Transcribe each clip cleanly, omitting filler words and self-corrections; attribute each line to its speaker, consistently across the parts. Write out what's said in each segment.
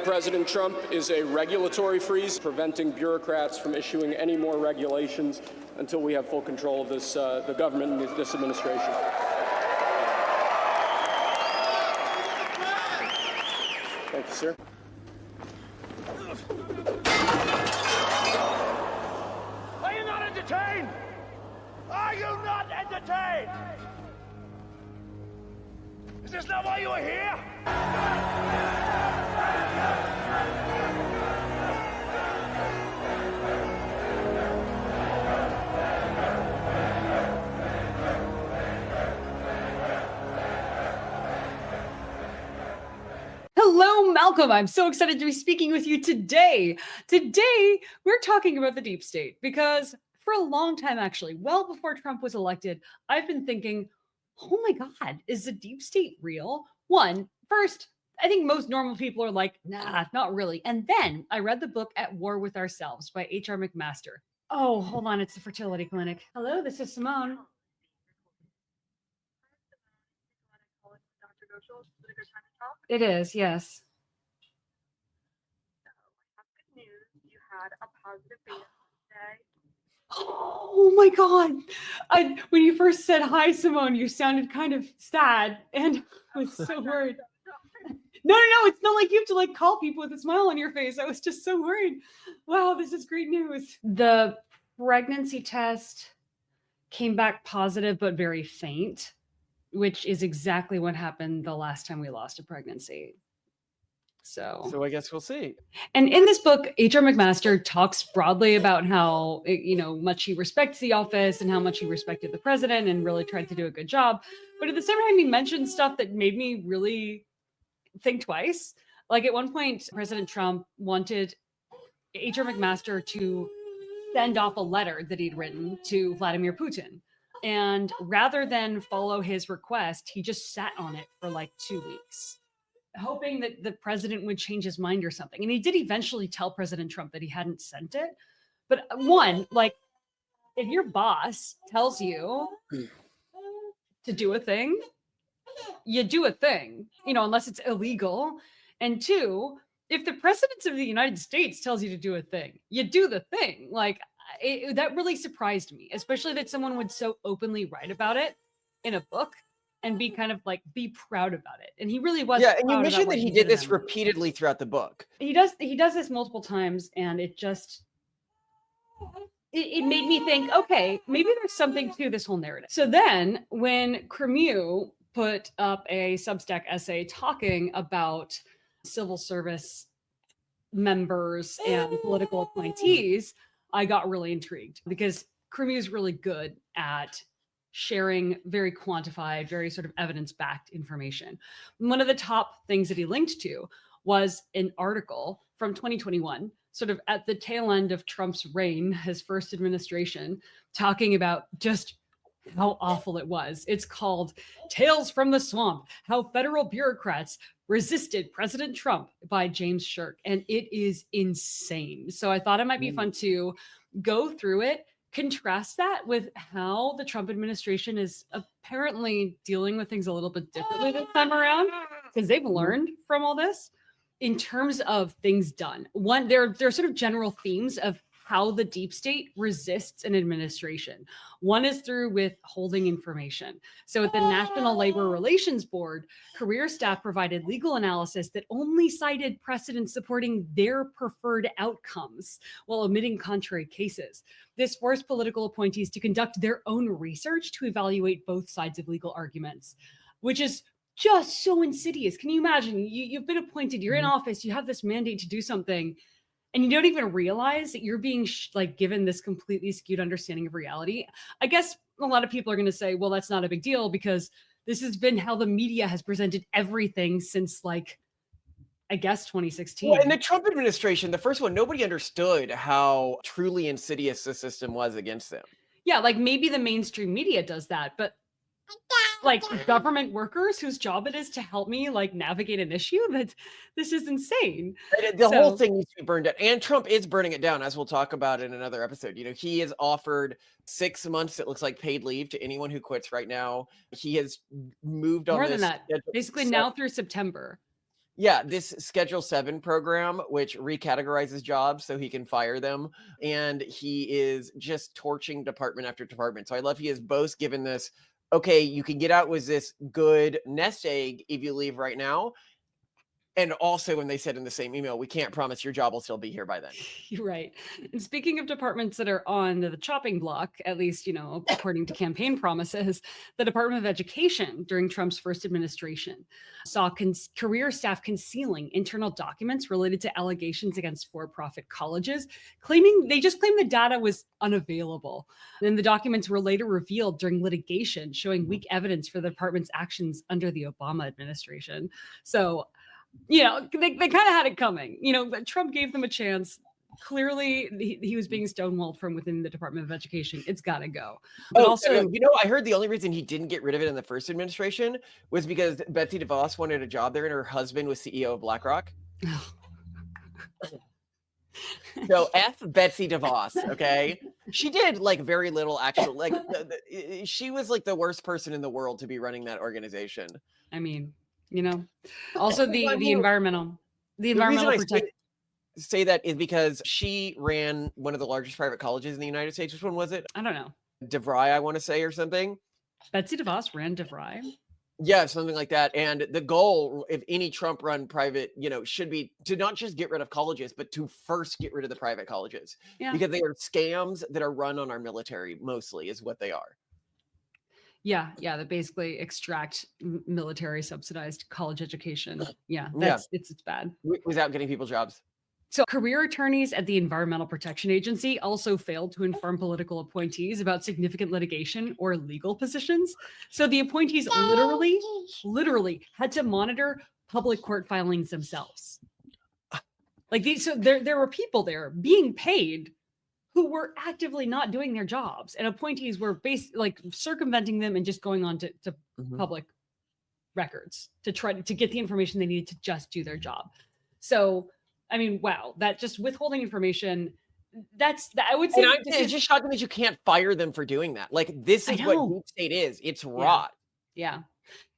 Speaker 1: President Trump is a regulatory freeze, preventing bureaucrats from issuing any more regulations until we have full control of this, the government and this administration. Thank you, sir.
Speaker 2: Are you not entertained? Are you not entertained? Is this not why you are here?
Speaker 3: Hello, Malcolm. I'm so excited to be speaking with you today. Today, we're talking about the deep state because for a long time, actually, well before Trump was elected, I've been thinking, oh my God, is the deep state real? First, I think most normal people are like, nah, not really. And then I read the book At War with Ourselves by HR McMaster. Oh, hold on. It's the Fertility Clinic. Hello, this is Simone. It is, yes.
Speaker 4: So I have good news. You had a positive beta today.
Speaker 3: Oh my God. When you first said hi, Simone, you sounded kind of sad and I was so worried. No, it's not like you have to like call people with a smile on your face. I was just so worried. Wow, this is great news. The pregnancy test came back positive, but very faint, which is exactly what happened the last time we lost a pregnancy.
Speaker 5: So I guess we'll see.
Speaker 3: And in this book, HR McMaster talks broadly about how, much he respects the office and how much he respected the president and really tried to do a good job. But at the same time, he mentioned stuff that made me really think twice. Like at one point, President Trump wanted HR McMaster to send off a letter that he'd written to Vladimir Putin. And rather than follow his request, he just sat on it for like 2 weeks, hoping that the president would change his mind or something. And he did eventually tell President Trump that he hadn't sent it. But if your boss tells you to do a thing, you do a thing, unless it's illegal. And two, if the president of the United States tells you to do a thing, you do the thing. That really surprised me, especially that someone would so openly write about it in a book and be kind of be proud about it. And he really was.
Speaker 5: Yeah, and you mentioned that he did this repeatedly throughout the book.
Speaker 3: He does this multiple times, and it made me think, okay, maybe there's something to this whole narrative. So then when Cremieux put up a Substack essay talking about civil service members and political appointees, I got really intrigued because Cremieux is really good at sharing very quantified, very sort of evidence-backed information. One of the top things that he linked to was an article from 2021, sort of at the tail end of Trump's reign, his first administration, talking about just how awful it was. It's called Tales from the Swamp, How Federal Bureaucrats Resisted President Trump by James Shirk. And it is insane. So I thought it might be fun to go through it, contrast that with how the Trump administration is apparently dealing with things a little bit differently this time around, because they've learned from all this in terms of things done. One, there are sort of general themes of how the deep state resists an administration. One is through withholding information. So at the National Labor Relations Board, career staff provided legal analysis that only cited precedents supporting their preferred outcomes while omitting contrary cases. This forced political appointees to conduct their own research to evaluate both sides of legal arguments, which is just so insidious. Can you imagine? You've been appointed, you're in office, you have this mandate to do something, and you don't even realize that you're being given this completely skewed understanding of reality. I guess a lot of people are going to say, well, that's not a big deal because this has been how the media has presented everything since 2016.
Speaker 5: Well, in the Trump administration, the first one, nobody understood how truly insidious the system was against them.
Speaker 3: Yeah, maybe the mainstream media does that, but government workers whose job it is to help me navigate an issue, that this is insane.
Speaker 5: The whole thing needs to be burned down, and Trump is burning it down, as we'll talk about in another episode. He has offered 6 months, it looks like, paid leave to anyone who quits right now. He has moved on
Speaker 3: more
Speaker 5: this
Speaker 3: than that, basically now through September.
Speaker 5: Yeah, this Schedule 7 program, which recategorizes jobs so he can fire them. And he is just torching department after department. So I love he has both given this, okay, you can get out with this good nest egg if you leave right now. And also when they said in the same email, we can't promise your job will still be here by then.
Speaker 3: You're right. And speaking of departments that are on the chopping block, at least, according to campaign promises, the Department of Education during Trump's first administration saw career staff concealing internal documents related to allegations against for-profit colleges, they just claimed the data was unavailable. Then the documents were later revealed during litigation, showing weak evidence for the department's actions under the Obama administration. So, they kind of had it coming. But Trump gave them a chance. Clearly, he was being stonewalled from within the Department of Education. It's got to go. But also,
Speaker 5: I heard the only reason he didn't get rid of it in the first administration was because Betsy DeVos wanted a job there and her husband was CEO of BlackRock. So F Betsy DeVos, okay? She did like very little actual, like she was like the worst person in the world to be running that organization.
Speaker 3: I mean, also the environmental
Speaker 5: say that is because she ran one of the largest private colleges in the United States. Which one was it?
Speaker 3: I don't know.
Speaker 5: DeVry, I want to say, or something.
Speaker 3: Betsy DeVos ran DeVry.
Speaker 5: Yeah, something like that. And the goal, if any Trump run private, should be to not just get rid of colleges, but to first get rid of the private colleges. Yeah. Because they are scams that are run on our military, mostly, is what they are.
Speaker 3: Yeah, that basically extract military subsidized college education. Yeah, it's bad.
Speaker 5: Without getting people jobs.
Speaker 3: So career attorneys at the Environmental Protection Agency also failed to inform political appointees about significant litigation or legal positions. So the appointees literally had to monitor public court filings themselves. Like these, so there were people there being paid who were actively not doing their jobs, and appointees were circumventing them and just going on to public records to try to get the information they needed to just do their job. So, I mean, wow, that just withholding information. I would say
Speaker 5: it's just shocking that you can't fire them for doing that. Like this is what deep state is. It's rot.
Speaker 3: Yeah,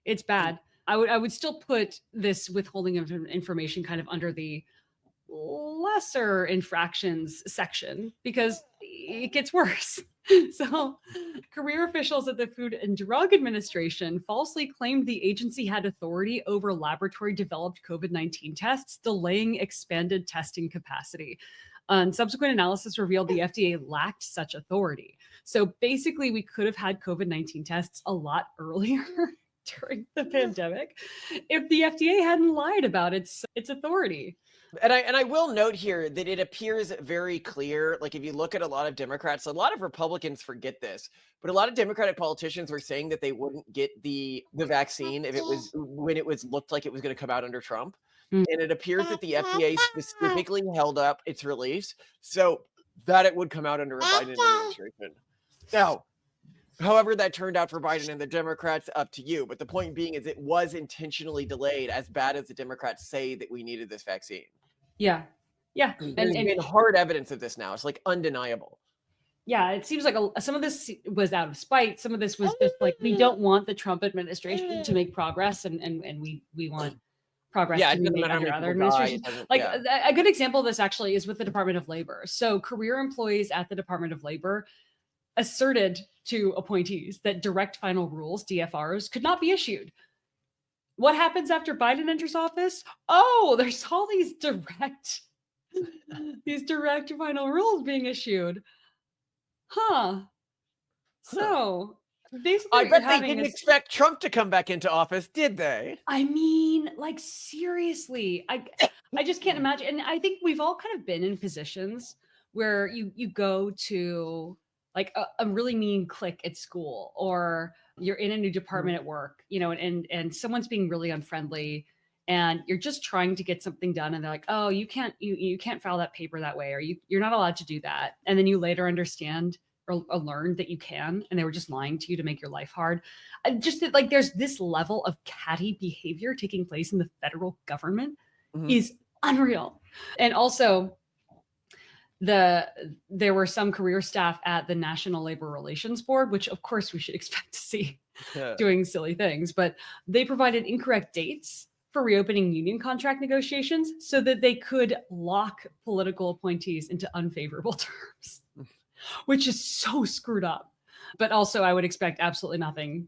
Speaker 3: it's bad. I would still put this withholding of information kind of under the lesser infractions section because it gets worse. So career officials at the Food and Drug Administration falsely claimed the agency had authority over laboratory developed COVID-19 tests, delaying expanded testing capacity. And subsequent analysis revealed the FDA lacked such authority. So basically we could have had COVID-19 tests a lot earlier during the pandemic if the FDA hadn't lied about its authority.
Speaker 5: And I will note here that it appears very clear, like if you look at a lot of Democrats, a lot of Republicans forget this, but a lot of Democratic politicians were saying that they wouldn't get the vaccine if it was when it was looked like it was going to come out under Trump. And it appears that the FDA specifically held up its release so that it would come out under a Biden administration. Now, however that turned out for Biden and the Democrats, up to you. But the point being is it was intentionally delayed, as bad as the Democrats say that we needed this vaccine.
Speaker 3: Yeah.
Speaker 5: There's been hard evidence of this now. It's like undeniable.
Speaker 3: Yeah, it seems like some of this was out of spite. Some of this was just like, we don't want the Trump administration to make progress, and we want progress to be made under other administrations. A good example of this actually is with the Department of Labor. So career employees at the Department of Labor asserted to appointees that direct final rules, DFRs, could not be issued. What happens after Biden enters office? Oh, there's all these direct final rules being issued. So basically,
Speaker 5: I bet they didn't expect Trump to come back into office, did they?
Speaker 3: I mean, like seriously, I just can't imagine. And I think we've all kind of been in positions where you go to like a really mean clique at school, or you're in a new department at work, and someone's being really unfriendly, and you're just trying to get something done, and they're like, oh, you can't file that paper that way, or you're not allowed to do that. And then you later understand or learn that you can, and they were just lying to you to make your life hard. Just that, like, there's this level of catty behavior taking place in the federal government is unreal. And also, there were some career staff at the National Labor Relations Board, which of course we should expect to see doing silly things, but they provided incorrect dates for reopening union contract negotiations so that they could lock political appointees into unfavorable terms, which is so screwed up. But also, I would expect absolutely nothing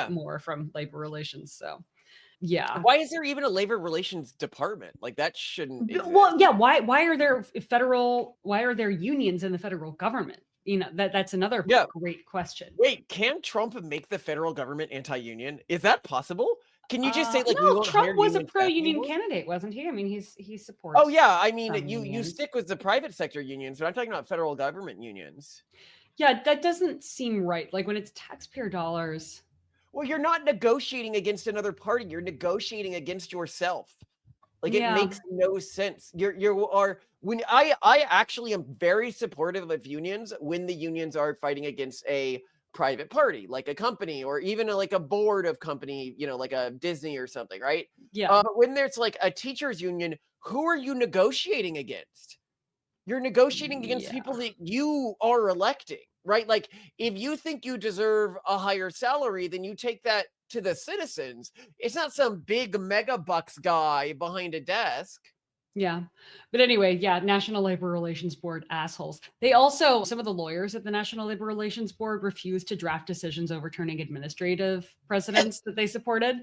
Speaker 3: more from labor relations. So, yeah.
Speaker 5: Why is there even a labor relations department? Like, that shouldn't exist.
Speaker 3: Well, yeah. Why are there unions in the federal government? You know, that's another great question.
Speaker 5: Wait, can Trump make the federal government anti-union? Is that possible? Can you just say, like, we
Speaker 3: no,
Speaker 5: won't
Speaker 3: Trump
Speaker 5: hire
Speaker 3: was a
Speaker 5: union staff
Speaker 3: pro-union
Speaker 5: anymore?
Speaker 3: candidate, wasn't he? I mean, he supports.
Speaker 5: Oh yeah, I mean,
Speaker 3: some
Speaker 5: you
Speaker 3: unions.
Speaker 5: stick with the private sector unions, but I'm talking about federal government unions.
Speaker 3: Yeah, that doesn't seem right. Like when it's taxpayer dollars.
Speaker 5: Well, you're not negotiating against another party. You're negotiating against yourself. Like, it makes no sense. When I actually am very supportive of unions when the unions are fighting against a private party, like a company or even like a board of company, you know, like a Disney or something, right?
Speaker 3: Yeah.
Speaker 5: But when there's like a teachers union, who are you negotiating against? You're negotiating against people that you are electing, right? Like, if you think you deserve a higher salary, then you take that to the citizens. It's not some big mega bucks guy behind a desk.
Speaker 3: Yeah. But anyway, National Labor Relations Board assholes. They also, some of the lawyers at the National Labor Relations Board refused to draft decisions overturning administrative precedents that they supported.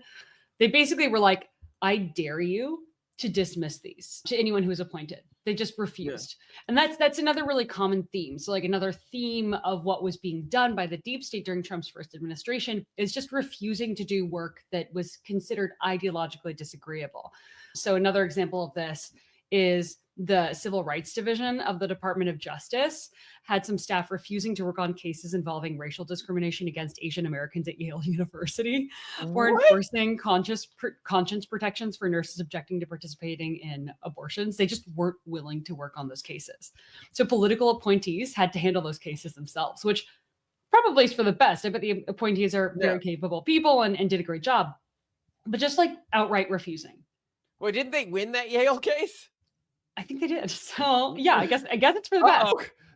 Speaker 3: They basically were like, I dare you to dismiss these to anyone who is appointed. They just refused. And that's another really common theme. So like another theme of what was being done by the deep state during Trump's first administration is just refusing to do work that was considered ideologically disagreeable. So another example of this is the Civil Rights Division of the Department of Justice had some staff refusing to work on cases involving racial discrimination against Asian Americans at Yale University, or enforcing conscience protections for nurses objecting to participating in abortions. They just weren't willing to work on those cases. So political appointees had to handle those cases themselves, which probably is for the best. I bet the appointees are very capable people and did a great job, but just like outright refusing.
Speaker 5: Well, didn't they win that Yale case?
Speaker 3: I think they did. So yeah, I guess it's for the best.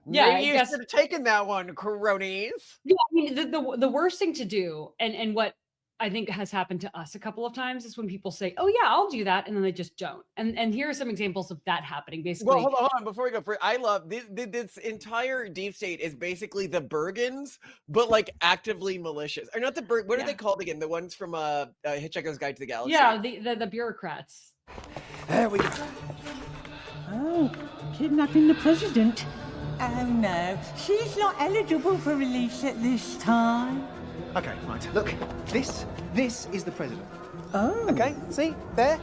Speaker 5: Yeah, maybe you should have taken that one, cronies.
Speaker 3: Yeah, I mean the worst thing to do, and what I think has happened to us a couple of times is when people say, "Oh yeah, I'll do that," and then they just don't. And here are some examples of that happening. Basically,
Speaker 5: well, hold on before we go. I love this entire deep state is basically the Bergens, but like actively malicious. Or not the what are they called again? The ones from Hitchhiker's Guide to the Galaxy.
Speaker 3: Yeah, the bureaucrats.
Speaker 6: There we go.
Speaker 7: Oh, kidnapping the president. Oh no, she's not eligible for release at this time.
Speaker 6: Okay, right. Look, this is the president.
Speaker 7: Oh.
Speaker 6: Okay, see? There?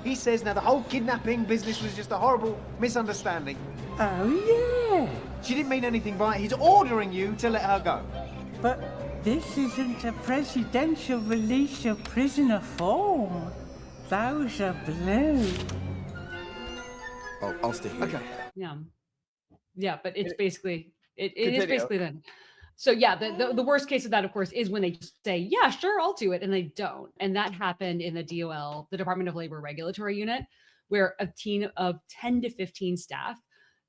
Speaker 6: He says now the whole kidnapping business was just a horrible misunderstanding.
Speaker 7: Oh, yeah.
Speaker 6: She didn't mean anything by it. He's ordering you to let her go.
Speaker 7: But this isn't a presidential release of prisoner form. Those are blue.
Speaker 6: Oh, I'll stay here. Okay.
Speaker 3: Yeah, but it's basically it is basically then. So yeah, the worst case of that, of course, is when they just say, yeah, sure, I'll do it, and they don't. And that happened in the DOL, the Department of Labor Regulatory Unit, where a team of 10 to 15 staff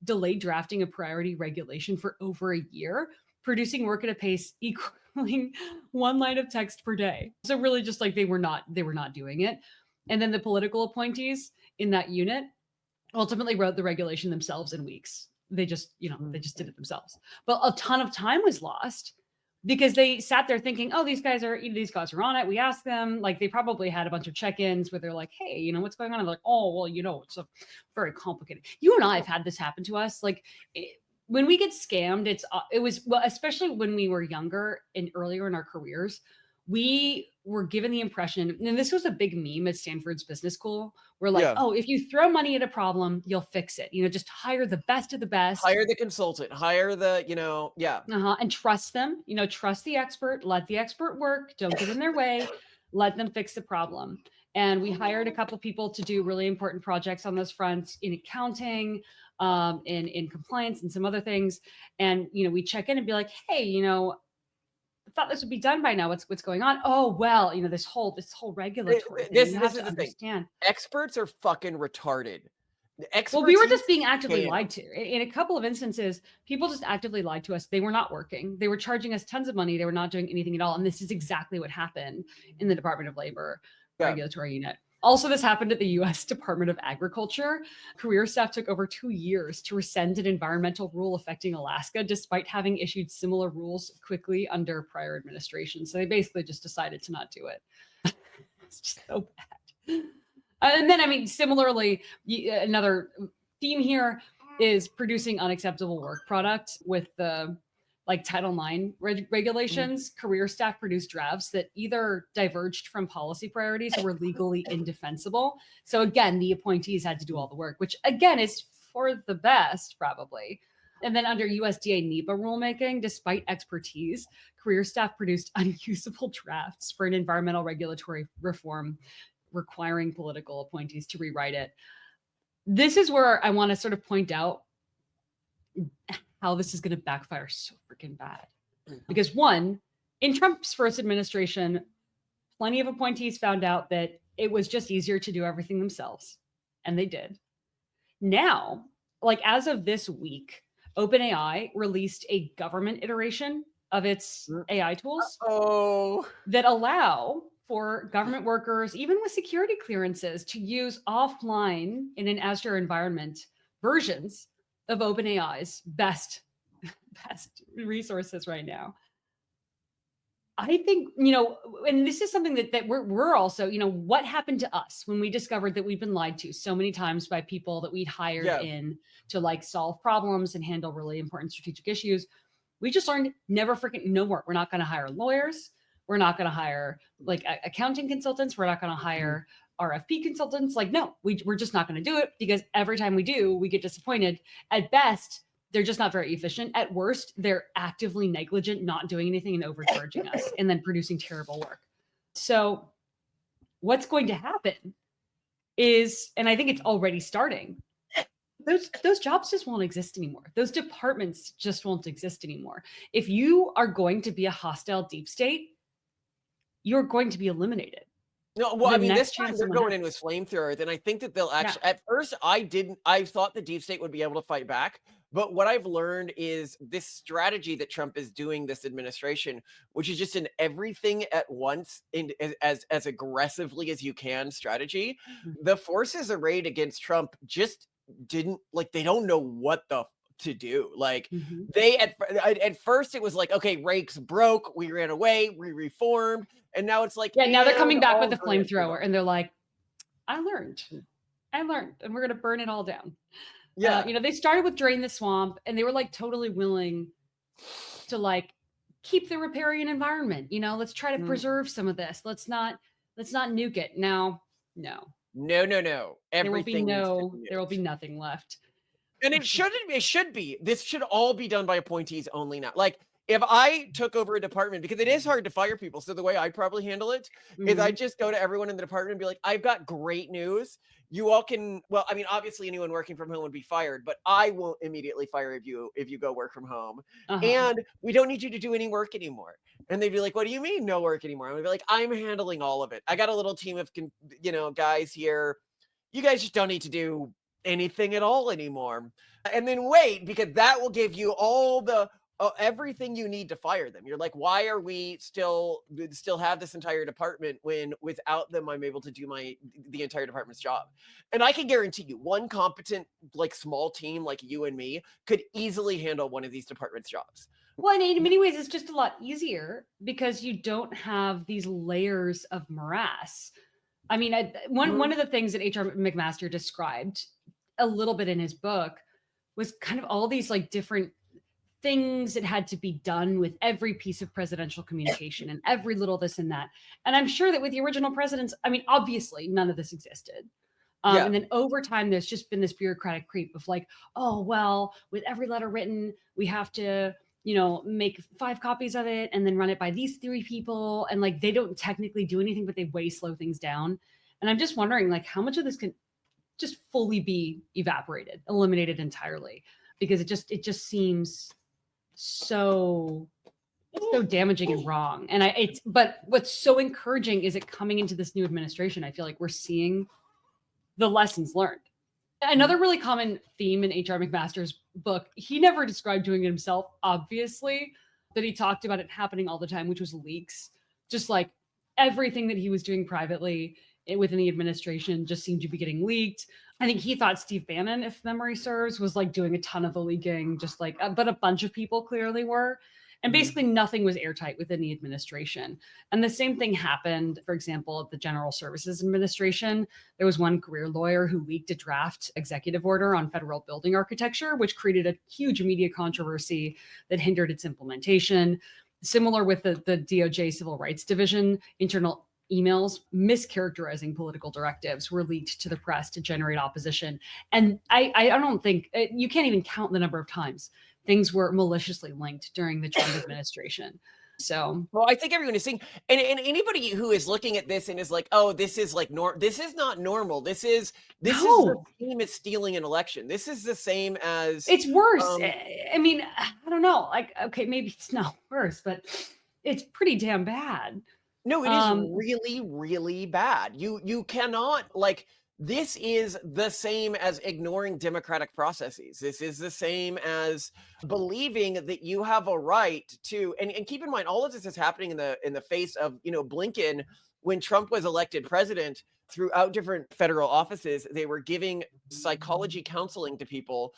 Speaker 3: delayed drafting a priority regulation for over a year, producing work at a pace equaling one line of text per day. So really just like they were not doing it. And then the political appointees in that unit ultimately wrote the regulation themselves in weeks. They just, they just did it themselves. But a ton of time was lost because they sat there thinking, oh, these guys are on it. We asked them, like, they probably had a bunch of check-ins where they're like, hey, what's going on? And they're like, oh, well, it's a very complicated. You and I have had this happen to us. Like when we get scammed, it was especially when we were younger and earlier in our careers, we were given the impression, and this was a big meme at Stanford's business school, where like, oh, if you throw money at a problem, you'll fix it. Just hire the best of the best.
Speaker 5: Hire the consultant, hire the,
Speaker 3: and trust them, trust the expert, let the expert work, don't get in their way, let them fix the problem. And we hired a couple people to do really important projects on those fronts in accounting, in compliance and some other things. And, we check in and be like, hey, I thought this would be done by now. What's going on? Oh, well, this whole regulatory thing.
Speaker 5: This is the thing. Experts are fucking retarded.
Speaker 3: Well, we were just being actively lied to. In a couple of instances, people just actively lied to us. They were not working. They were charging us tons of money. They were not doing anything at all. And this is exactly what happened in the Department of Labor Regulatory Unit. Also, this happened at the US Department of Agriculture. Career staff took over 2 years to rescind an environmental rule affecting Alaska, despite having issued similar rules quickly under prior administration. So they basically just decided to not do it. It's just so bad. And then, I mean, similarly, another theme here is producing unacceptable work product with the Title IX regulations. Career staff produced drafts that either diverged from policy priorities or were legally indefensible. So again, the appointees had to do all the work, which again is for the best, probably. And then under USDA NEPA rulemaking, despite expertise, career staff produced unusable drafts for an environmental regulatory reform requiring political appointees to rewrite it. This is where I want to sort of point out how this is going to backfire so freaking bad. Because one, in Trump's first administration, plenty of appointees found out that it was just easier to do everything themselves. And they did. Now, as of this week, OpenAI released a government iteration of its AI tools that allow for government workers, even with security clearances, to use offline in an Azure environment versions of OpenAI's best resources right now. I think, and this is something that we're also, what happened to us when we discovered that we've been lied to so many times by people that we'd hired in to solve problems and handle really important strategic issues. We just learned no more. We're not going to hire lawyers. We're not going to hire accounting consultants. We're not going to hire RFP consultants. No, we're just not going to do it, because every time we do, we get disappointed. At best, they're just not very efficient. At worst, they're actively negligent, not doing anything and overcharging us and then producing terrible work. So what's going to happen is, and I think it's already starting, those jobs just won't exist anymore. Those departments just won't exist anymore. If you are going to be a hostile deep state, you're going to be eliminated.
Speaker 5: No, well, I mean, this time they're going in with flamethrowers, and I think that they'll actually. At first, I thought the deep state would be able to fight back, but what I've learned is this strategy that Trump is doing this administration, which is just an everything at once and as aggressively as you can strategy. The forces arrayed against Trump just didn't they don't know what to do. They at first it was okay, rakes broke, we ran away, we reformed, and now it's
Speaker 3: now they're coming back with a flamethrower and they're like, I learned, and we're gonna burn it all down. They started with drain the swamp, and they were totally willing to keep the riparian environment. Let's try to preserve some of this. Let's not nuke it. Now, no.
Speaker 5: Everything
Speaker 3: there will be nothing left.
Speaker 5: And it should be. This should all be done by appointees only now. If I took over a department, because it is hard to fire people. So the way I'd probably handle it is I just go to everyone in the department and be like, I've got great news. You all can, well, I mean, obviously anyone working from home would be fired, but I won't immediately fire if you go work from home. And we don't need you to do any work anymore. And they'd be like, what do you mean no work anymore? I'm gonna be like, I'm handling all of it. I got a little team of, guys here. You guys just don't need to do anything at all anymore. And then wait, because that will give you all the everything you need to fire them. You're like, why are we still have this entire department when without them I'm able to do the entire department's job? And I can guarantee you one competent small team like you and me could easily handle one of these department's jobs.
Speaker 3: Well, and in many ways it's just a lot easier because you don't have these layers of morass. I mean, one of the things that HR McMaster described a little bit in his book was kind of all these different things that had to be done with every piece of presidential communication and every little this and that. And I'm sure that with the original presidents, I mean, obviously none of this existed. And then over time, there's just been this bureaucratic creep of oh, well, with every letter written, we have to, make 5 copies of it and then run it by these 3 people. And they don't technically do anything, but they way slow things down. And I'm just wondering how much of this can just fully be eliminated entirely, because it just seems so damaging and wrong. And but what's so encouraging is it coming into this new administration. I feel like we're seeing the lessons learned. Another really common theme in HR McMaster's book, he never described doing it himself, obviously, but he talked about it happening all the time, which was leaks. Just everything that he was doing privately within the administration just seemed to be getting leaked. I think he thought Steve Bannon, if memory serves, was like doing a ton of the leaking, just like, but a bunch of people clearly were. And basically nothing was airtight within the administration. And the same thing happened, for example, at the General Services Administration. There was one career lawyer who leaked a draft executive order on federal building architecture, which created a huge media controversy that hindered its implementation. Similar with the DOJ Civil Rights Division, internal emails mischaracterizing political directives were leaked to the press to generate opposition. And I don't think, you can't even count the number of times things were maliciously linked during the Trump administration. So,
Speaker 5: well, I think everyone is seeing, and anybody who is looking at this and is like, oh, this is like this is not normal. This is the same as stealing an election. This is the same as,
Speaker 3: it's worse. I mean, I don't know. Like, okay, maybe it's not worse, but it's pretty damn bad.
Speaker 5: No, it is really, really bad. You cannot, like, this is the same as ignoring democratic processes. This is the same as believing that you have a right to, and keep in mind, all of this is happening in the face of, Blinken. When Trump was elected president, throughout different federal offices, they were giving psychology counseling to people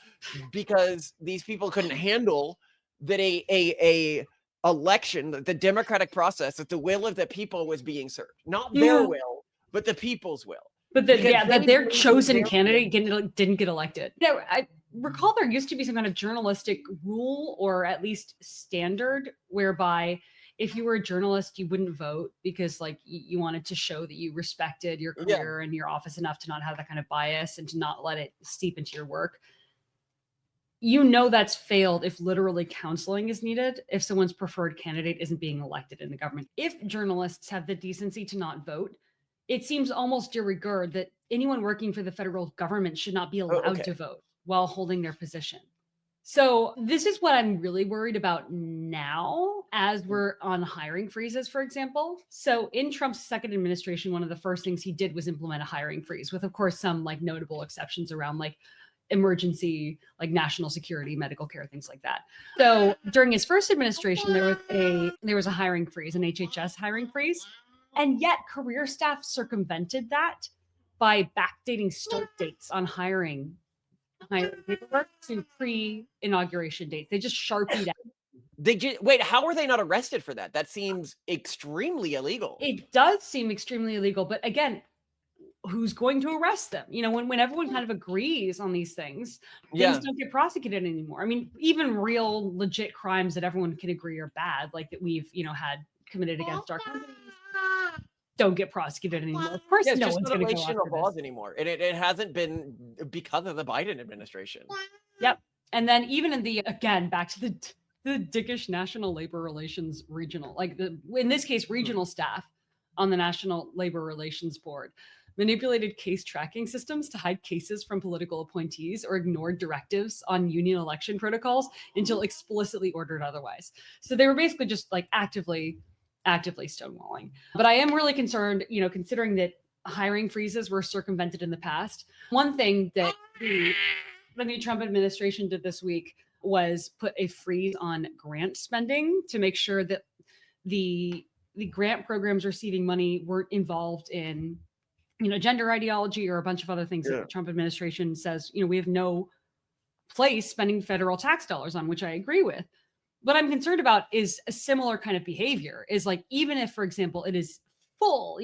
Speaker 5: because these people couldn't handle that a election, the democratic process, that the will of the people was being served, not their will, but the people's will.
Speaker 3: But that their chosen candidate didn't get elected. No, I recall there used to be some kind of journalistic rule, or at least standard, whereby if you were a journalist, you wouldn't vote because like you wanted to show that you respected your career and your office enough to not have that kind of bias and to not let it seep into your work. That's failed if literally counseling is needed, if someone's preferred candidate isn't being elected in the government. If journalists have the decency to not vote, it seems almost de rigueur that anyone working for the federal government should not be allowed to vote while holding their position. So this is what I'm really worried about now as we're on hiring freezes, for example. So in Trump's second administration, one of the first things he did was implement a hiring freeze with, of course, some like notable exceptions around like emergency, like national security, medical care, things like that. So during his first administration, there was a hiring freeze, an HHS hiring freeze. And yet career staff circumvented that by backdating start dates on hiring paperwork to pre-inauguration dates. They just sharpied out.
Speaker 5: Wait, how are they not arrested for that? That seems extremely illegal.
Speaker 3: It does seem extremely illegal, but again, who's going to arrest them? When everyone kind of agrees on these things don't get prosecuted anymore. I mean, even real legit crimes that everyone can agree are bad, like that we've, had committed against our companies, don't get prosecuted anymore. Of course, no one's going to go after
Speaker 5: laws anymore, and it hasn't been because of the Biden administration.
Speaker 3: Yep, and then even back to the dickish National Labor Relations regional, in this case, regional staff on the National Labor Relations Board manipulated case tracking systems to hide cases from political appointees or ignored directives on union election protocols until explicitly ordered otherwise. So they were basically just like actively stonewalling. But I am really concerned, considering that hiring freezes were circumvented in the past. One thing that the new Trump administration did this week was put a freeze on grant spending to make sure that the grant programs receiving money weren't involved in, gender ideology or a bunch of other things that the Trump administration says, we have no place spending federal tax dollars on, which I agree with. What I'm concerned about is a similar kind of behavior, is like, even if, for example, it is full,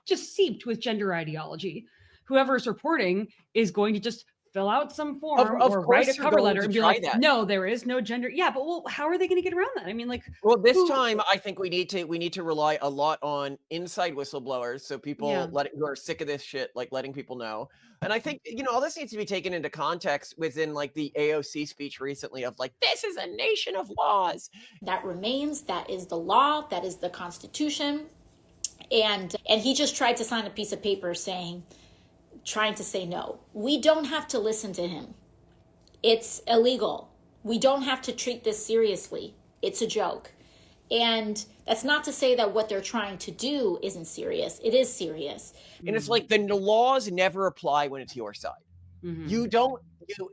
Speaker 3: just seeped with gender ideology, whoever is reporting is going to just fill out some form or write a cover letter and be like, no, there is no gender. Yeah, but how are they going to get around that? I mean, like,
Speaker 5: this time I think we need to rely a lot on inside whistleblowers, so people who are sick of this shit, like letting people know. And I think all this needs to be taken into context within like the AOC speech recently of like, this is a nation of laws.
Speaker 8: That remains, that is the law, that is the Constitution. And he just tried to sign a piece of paper trying to say no. We don't have to listen to him. It's illegal. We don't have to treat this seriously. It's a joke. And that's not to say that what they're trying to do isn't serious. It is serious.
Speaker 5: And it's like the laws never apply when it's your side. Mm-hmm.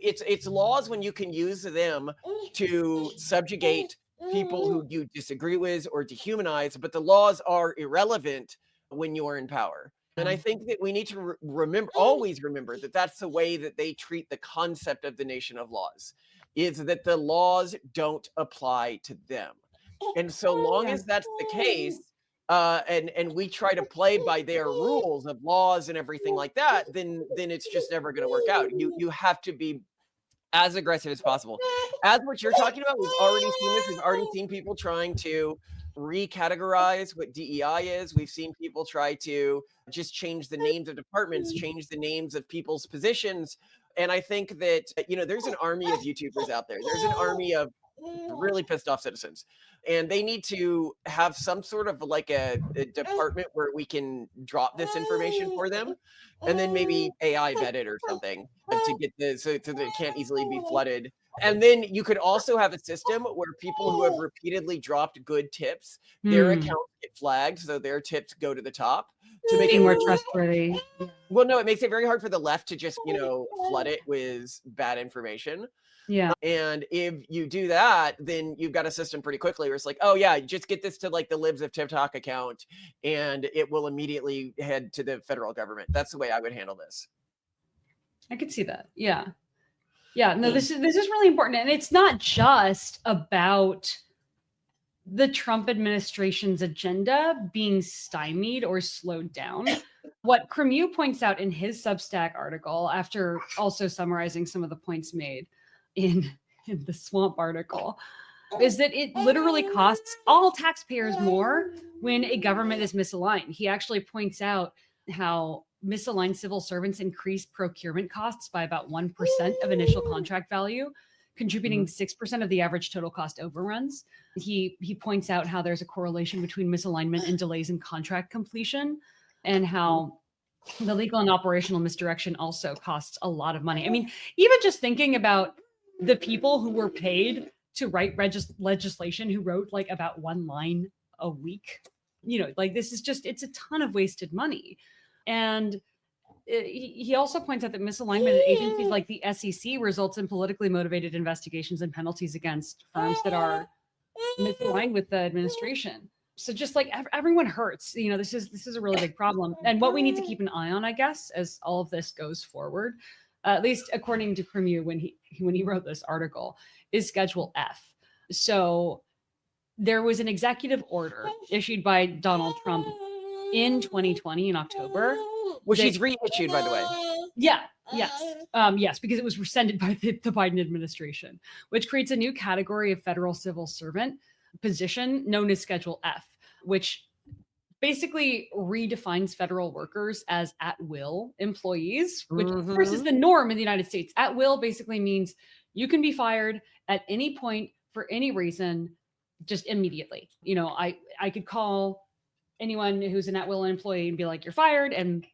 Speaker 5: It's laws when you can use them to subjugate people who you disagree with or dehumanize, but the laws are irrelevant when you're in power. And I think that we need to remember, always remember, that that's the way that they treat the concept of the nation of laws, is that the laws don't apply to them. And so long
Speaker 3: Yeah.
Speaker 5: as that's the case, and we try to play by their rules of laws and everything like that, then it's just never going to work out. You have to be as aggressive as possible. As what you're talking about, we've already seen this. We've already seen people trying to recategorize what DEI is. We've seen people try to just change the names of departments, change the names of people's positions. And I think that, there's an army of YouTubers out there. There's an army of really pissed off citizens. And they need to have some sort of like a department where we can drop this information for them, and then maybe AI vet it or something to get this so that it can't easily be flooded. And then you could also have a system where people who have repeatedly dropped good tips, their accounts get flagged, so their tips go to the top to make it
Speaker 3: more trustworthy.
Speaker 5: Well, no, it makes it very hard for the left to just, flood it with bad information.
Speaker 3: Yeah.
Speaker 5: And if you do that, then you've got a system pretty quickly where it's like, oh yeah, just get this to like the Libs of TikTok account and it will immediately head to the federal government. That's the way I would handle this.
Speaker 3: I could see that. Yeah. Yeah. No, this is really important. And it's not just about the Trump administration's agenda being stymied or slowed down. What Cremieux points out in his Substack article, after also summarizing some of the points made in the Swamp article, is that it literally costs all taxpayers more when a government is misaligned. He actually points out how misaligned civil servants increase procurement costs by about 1% of initial contract value, contributing 6% of the average total cost overruns. He points out how there's a correlation between misalignment and delays in contract completion, and how the legal and operational misdirection also costs a lot of money. I mean, even just thinking about the people who were paid to write legislation, who wrote like about one line a week, like this is just, it's a ton of wasted money. And he also points out that misalignment at agencies like the SEC results in politically motivated investigations and penalties against firms that are misaligned with the administration. So just like everyone hurts, this is a really big problem. And what we need to keep an eye on, I guess, as all of this goes forward, at least according to Cremieux when he wrote this article, is Schedule F. So there was an executive order issued by Donald Trump in 2020 in October,
Speaker 5: which he's reissued, by the way.
Speaker 3: Yeah. Yes. Yes, because it was rescinded by the Biden administration, which creates a new category of federal civil servant position known as Schedule F, which basically redefines federal workers as at-will employees, which of course is the norm in the United States. At-will basically means you can be fired at any point for any reason, just immediately. I could call anyone who's an at-will employee and be like, you're fired, and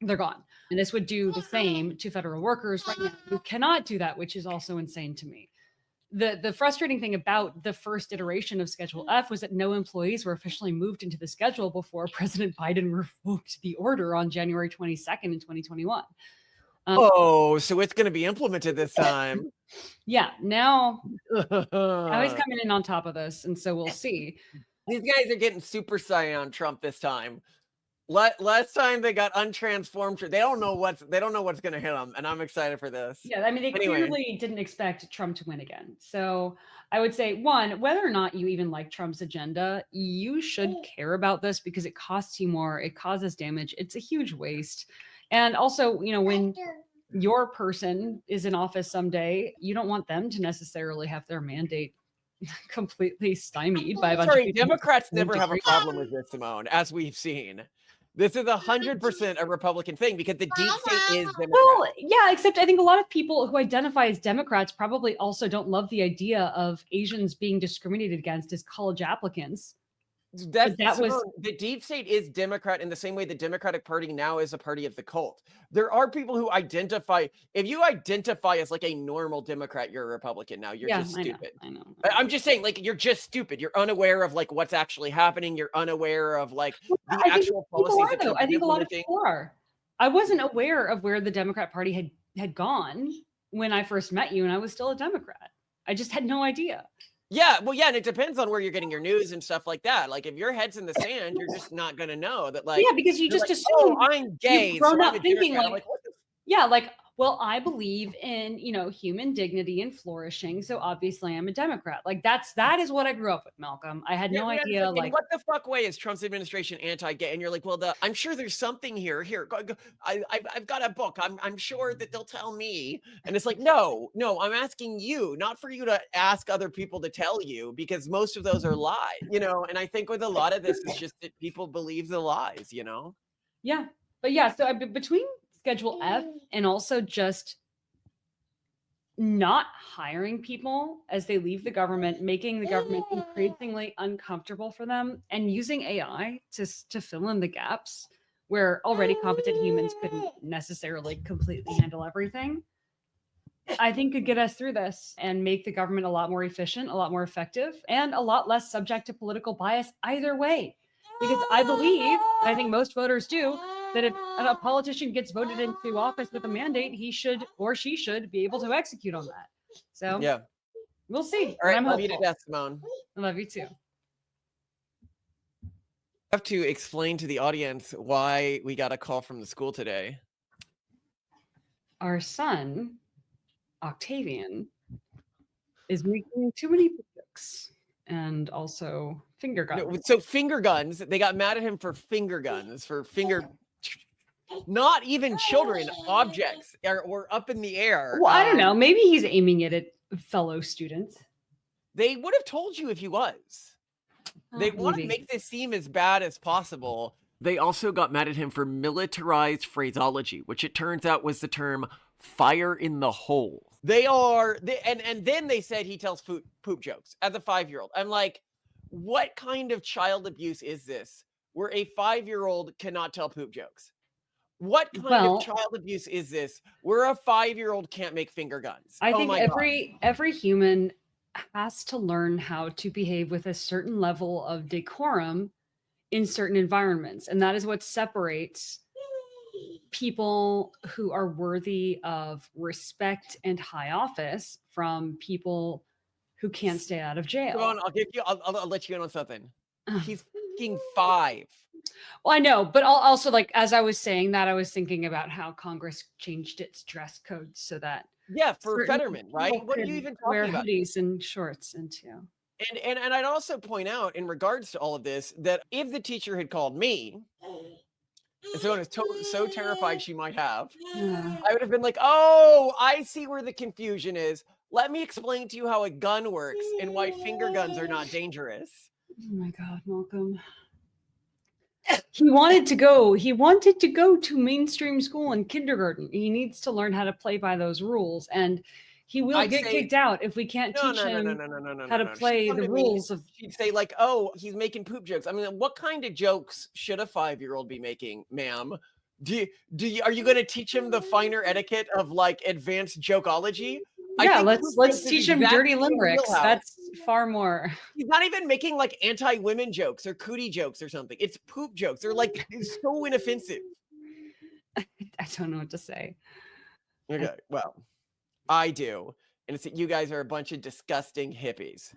Speaker 3: they're gone. And this would do the same to federal workers right now who cannot do that, which is also insane to me. The frustrating thing about the first iteration of Schedule F was that no employees were officially moved into the schedule before President Biden revoked the order on January 22nd in 2021.
Speaker 5: So it's going to be implemented this time.
Speaker 3: Yeah, now he's coming in on top of this, and so we'll see.
Speaker 5: These guys are getting super Saiyan Trump this time. Last time they got untransformed. They don't know what's going to hit them, and I'm excited for this.
Speaker 3: Yeah, I mean, they clearly didn't expect Trump to win again. So I would say, one, whether or not you even like Trump's agenda, you should care about this because it costs you more. It causes damage. It's a huge waste. And also, when your person is in office someday, you don't want them to necessarily have their mandate completely stymied by a bunch of people.
Speaker 5: Democrats never have a problem with this, Simone, as we've seen. This is 100% a Republican thing because the deep state is Democrat.
Speaker 3: Well, yeah, except I think a lot of people who identify as Democrats probably also don't love the idea of Asians being discriminated against as college applicants.
Speaker 5: The deep state is Democrat in the same way the Democratic Party now is a party of the cult. There are people who identify, if you identify as like a normal Democrat, you're a Republican now. You're just stupid.
Speaker 3: I know.
Speaker 5: I'm just saying, like, you're just stupid. You're unaware of like what's actually happening. You're unaware of like the actual policies.
Speaker 3: I think a lot of people are. I wasn't aware of where the Democrat Party had gone when I first met you, and I was still a Democrat. I just had no idea.
Speaker 5: Yeah, well, yeah, and it depends on where you're getting your news and stuff like that. Like, if your head's in the sand, you're just not gonna know that. Like,
Speaker 3: Yeah, because you
Speaker 5: you're
Speaker 3: just
Speaker 5: like, oh,
Speaker 3: assume
Speaker 5: I'm gay,
Speaker 3: you've
Speaker 5: so
Speaker 3: grown
Speaker 5: I'm
Speaker 3: up
Speaker 5: a
Speaker 3: thinking
Speaker 5: Democrat. I'm
Speaker 3: like,
Speaker 5: like, what the
Speaker 3: yeah, like, well, I believe in, human dignity and flourishing, so obviously I'm a Democrat. Like that is what I grew up with, Malcolm. I had
Speaker 5: Yeah,
Speaker 3: no
Speaker 5: yeah, it's
Speaker 3: idea,
Speaker 5: like, in
Speaker 3: like,
Speaker 5: what the fuck way is Trump's administration anti-gay? And you're like, well, I'm sure there's something here. Here, I've got a book. I'm sure that they'll tell me. And it's like, no, I'm asking you, not for you to ask other people to tell you, because most of those are lies, And I think with a lot of this, it's just that people believe the lies.
Speaker 3: yeah. But yeah, so between Schedule F and also just not hiring people as they leave the government, making the government increasingly uncomfortable for them, and using AI to fill in the gaps where already competent humans couldn't necessarily completely handle everything, I think could get us through this and make the government a lot more efficient, a lot more effective, and a lot less subject to political bias either way. Because I believe, and I think most voters do, that if a politician gets voted into office with a mandate, he should or she should be able to execute on that. So
Speaker 5: Yeah.
Speaker 3: we'll see.
Speaker 5: All right.
Speaker 3: I'm
Speaker 5: Love you to
Speaker 3: hopeful.
Speaker 5: death, Simone.
Speaker 3: I love you too.
Speaker 5: I have to explain to the audience why we got a call from the school today.
Speaker 3: Our son, Octavian, is making too many jokes and also finger guns.
Speaker 5: No, so finger guns, they got mad at him for finger guns, for finger, not even children, objects were up in the air.
Speaker 3: Well, I don't know. Maybe he's aiming it at fellow students.
Speaker 5: They would have told you if he was. They want to make this seem as bad as possible. They also got mad at him for militarized phraseology, which it turns out was the term fire in the hole. And then they said he tells poop jokes as a 5-year-old. I'm like, what kind of child abuse is this where a 5-year-old cannot tell poop jokes? What kind of child abuse is this where a 5-year-old can't make finger guns?
Speaker 3: I think every human has to learn how to behave with a certain level of decorum in certain environments. And that is what separates people who are worthy of respect and high office from people who can't stay out of jail.
Speaker 5: Go on, I'll let you in on something. He's fucking 5.
Speaker 3: Well, I know, but also, like, as I was saying that, I was thinking about how Congress changed its dress code so that
Speaker 5: for Fetterman, right? What are you even talking about?
Speaker 3: Wear hoodies and shorts into.
Speaker 5: And I'd also point out, in regards to all of this, that if the teacher had called me, and Simone is so terrified she might have, I would have been like, oh, I see where the confusion is. Let me explain to you how a gun works and why finger guns are not dangerous.
Speaker 3: Oh my God, Malcolm. He wanted to go to mainstream school and kindergarten. He needs to learn how to play by those rules, and he will get kicked out if we can't teach him how to play the rules of.
Speaker 5: She'd say like, "Oh, he's making poop jokes." I mean, what kind of jokes should a 5-year-old be making, ma'am? Are you going to teach him the finer etiquette of like advanced jokeology?
Speaker 3: Yeah, let's teach him dirty limericks. That's far more.
Speaker 5: He's not even making like anti-women jokes or cootie jokes or something. It's poop jokes. They're like so inoffensive.
Speaker 3: I don't know what to say.
Speaker 5: Okay, well, I do. And it's that you guys are a bunch of disgusting hippies.